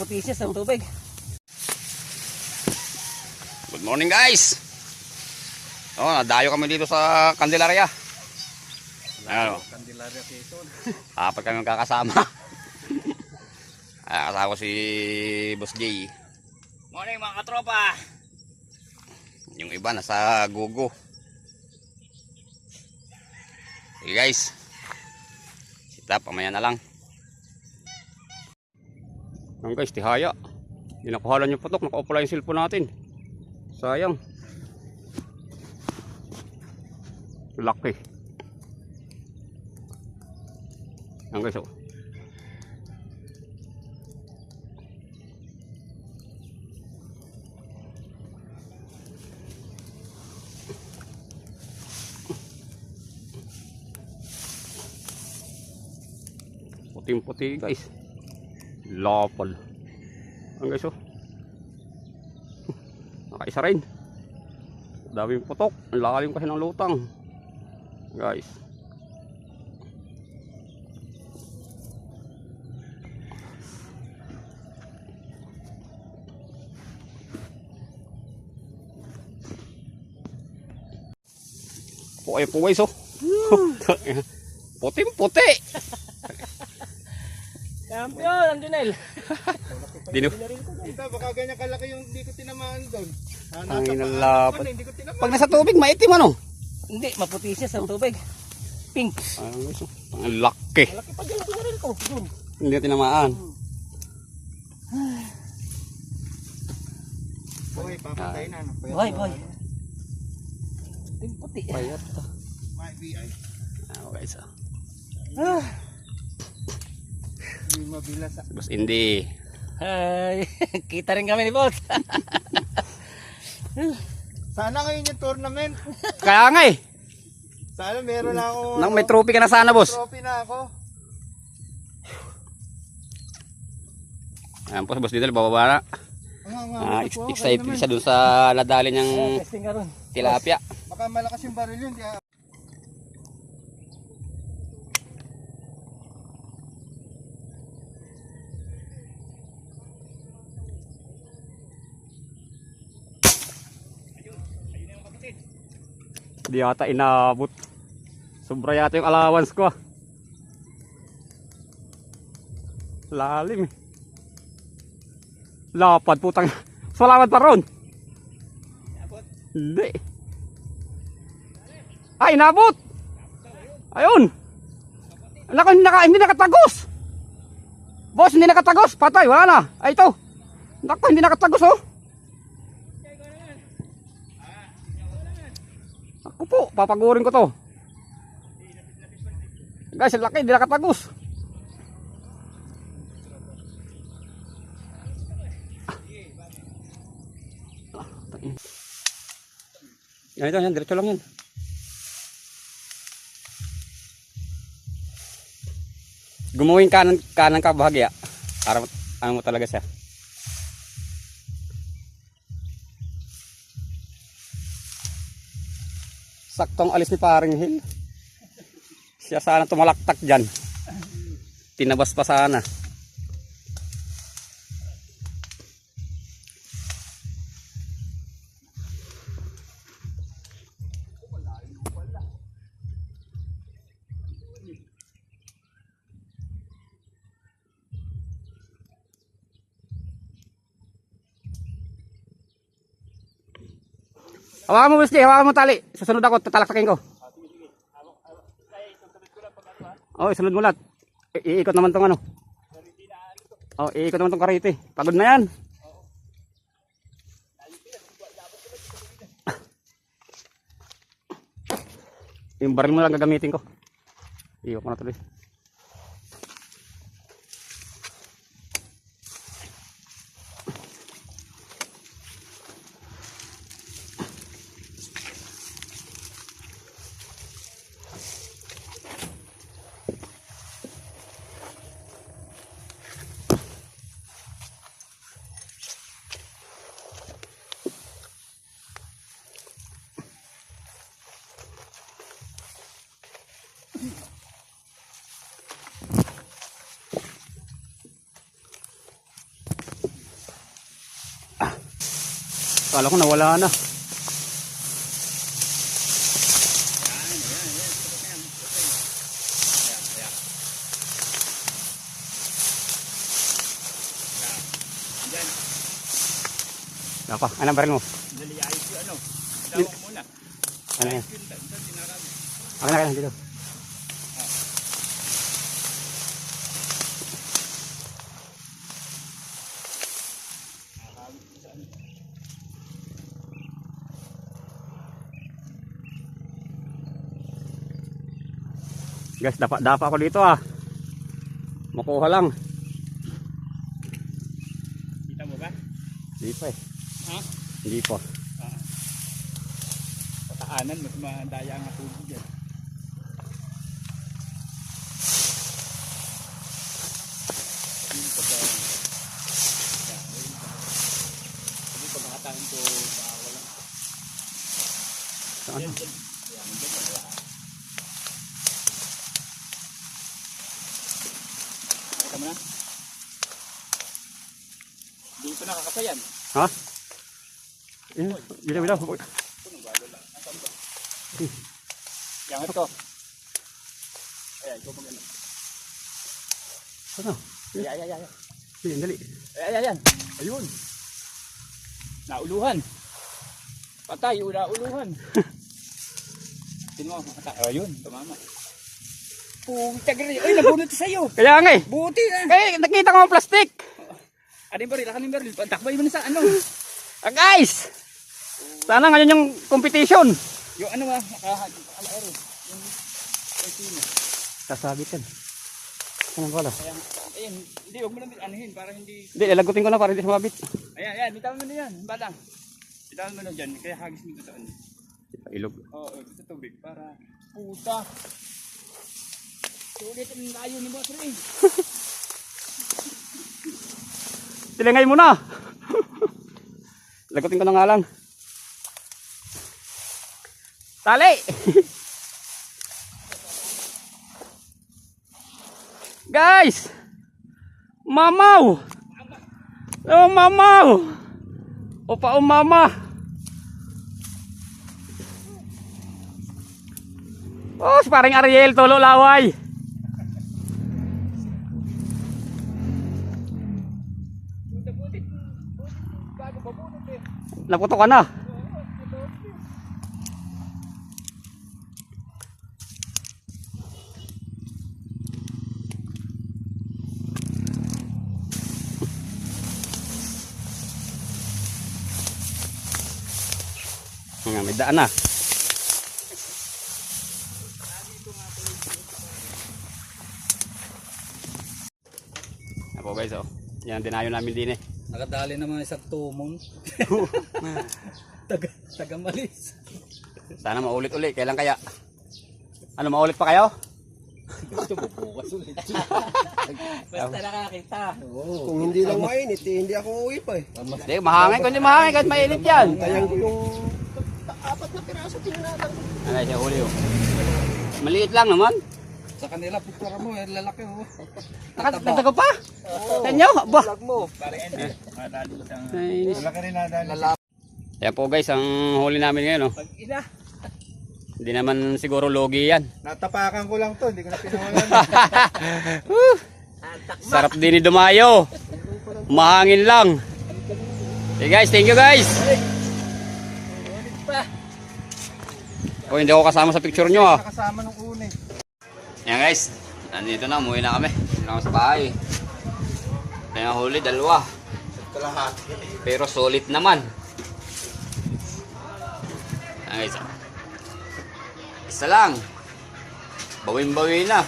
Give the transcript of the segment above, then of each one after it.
maputi siya sa tubig. Good morning guys. Nadayo kami dito sa Candelaria. Ano? Candelaria season. Apat kami magkakasama. Kasama ko si Boss J. Morning mga katropa. Yung iba nasa Gugo. Okay guys. Sita, pamaya na lang. Ang guys, tihaya. Hindi nakuhalan yung putok, naka-offline yung cellphone natin. Sayang. Laki. Ang guys, oh. Puting-puti guys. Lapal. Ang guys, oh. Nakaisa rin. Daming putok. Ang lalim kasi ng lutang. Guys. Po guys, oh. Puting-puti. Champion, ang Junel. Dino. Ito, baka ganyan kalaki yung hindi ko tinamaan doon. Ang inalapat. Pag nasa tubig, maitim ano? Hindi, maputi siya sa tubig. Pink. Ang laki. Malaki pa dyan ang pinaril ko. Yun. Hindi na tinamaan. Boy, papatay na. Boy. Pink puti. Payat. May BI. Okay, so. Hindi mabilas. Boss Indy. Ay, kita rin kami ni Boss. Sana ngayon yung tournament. Kaya nga eh. Sana meron na ako. Nang may trophy ka na sana, boss. Trophy na ako. Ayan po, boss Didel, bababa na. Excited siya dun sa nadali niyang Testing ka ron. tilapia. Baka malakas yung baril yun. Kaya... Di yata inabot. Sobra yata yung allowance ko. Lalim eh. Lapad putang. Salamat pa ron. Hindi. Ay, inabot. Ayun. Nako, hindi nakatagos. Boss, hindi nakatagos. Patay, wala na. Ay, ito. Nako, hindi nakatagos oh. Ako po, papagurin ko to. Guys, laki, hindi nakatagos. Yan, diretso lang yan. Gumuhin kanan ka bahagya. Para ano mo talaga siya. Saktong alis ni paring Hill. Siya sana tumalaktak dyan. Tinabas pa sana. Hawakan mo, Boss J, hawakan mo tali. Susunod ako, tatalaktakin ko. Oh, isunod mo lahat. Iikot naman tong ano. Oh, iikot naman tong karite. Pagod na yan. Yung baril mo lang gagamitin ko. Iikot ko na tuloy. Kala ko nawala na. Apa? Anong baril mo? Dali ayos yung ano. Dawang muna. Ano yan? Yun, tinarami. Akin na dito. Guys, dapa ako dito ah. Makuha lang. Kita mo ba? Hindi pa eh. Ha? Hindi pa. Pataanan, mas madaya nga tubig yan. Yun pagka... Yan, yun pa. Sabi pagkakatahin ko, walang... Saan? Yan, yan. Yan, yan, wala. Nakita mo na? Hindi ko nakakasayan. Ha? Bila. Yang ito. Ayan, ito mag ano. Ano? Ayan. Sige, dali. Ayan. Ayun. Nauluhan. Patay, nauluhan. Sino mo? Ayun, tumama. Puta gano'n. Ay, nabunot sa'yo. Kaya nga eh. Buti na. Eh, nakita ko ang plastic. Ano yung baril? Takbay mo na sa ano. Ah, guys! Sana ngayon yung competition. Yung ano ba? Naka-alaero. Yung sino. Sasabitan. Ano pala? Ayan. Hindi, huwag mo lang anuhin para hindi... Hindi, lalagutin ko na para hindi sumabit. Ayan. Bitawan mo na yan. Balang. Bitawan mo na dyan. Kaya hagis mo sa ano. Ilog. Oo, sa tubig para... Puta. Sulit ang layo ni Boss Ray. Tilingay mo na. Lagutin ko na nga lang. Tali! Guys! Mamaw! Oh, mamaw! Opa, mama! Oh, si paring Ariel, tolo laway! Naputo ka na. May daan na. Ako guys, oh. Yan dinayo namin din eh. Nakadali naman isang tumong. Taga malis. Sana maulit-ulit. Kailan kaya? Ano, maulit pa kayo? Ito bubukas ulit. Basta nakakita. Kung hindi lang mainit, hindi ako uuwi pa eh. Hindi, mahangin. Kung hindi mahangin, kahit mainit yan. Kaya ko yung 4 na piraso tinanatan. Ano siya, huli oh. Maliit lang naman. Sa kanila, picture mo, lalaki oh. Nakatagda ko pa? Sa inyo? Ba? Parang ende. Madali siyang... Nainis. Wala ka rin nadali. Ayan po guys, ang huli namin ngayon oh. Pag ina. Hindi naman siguro logi yan. Natapakan ko lang to, hindi ko na pinawalan. Sarap din ni Dumayo. Mahangin lang. Hey guys, thank you guys. Oh, hindi ako kasama sa picture nyo ah. Nakasama nung una eh. Yan guys, nandito na, umuwi na kami. Hindi na kami sa bahay. Kaya huli, 2. Kalahati. Pero solid naman. Yan guys. Isa lang. Bawin-bawi na.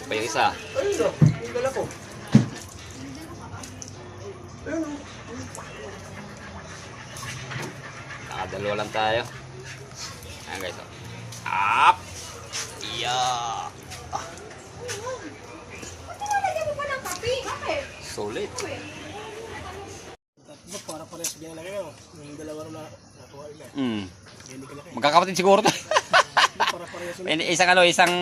Pa yung isa. Ayun o, yung dala ko. Ayun o. Nakadalawa lang tayo. Ayan guys. Up! Yeah! Solid. Para parehas ganyan lang kayo. Yung dalawa na nakuha nila. Mm. Hindi ka laki. Magkakapatid siguro to. Para parehas Isang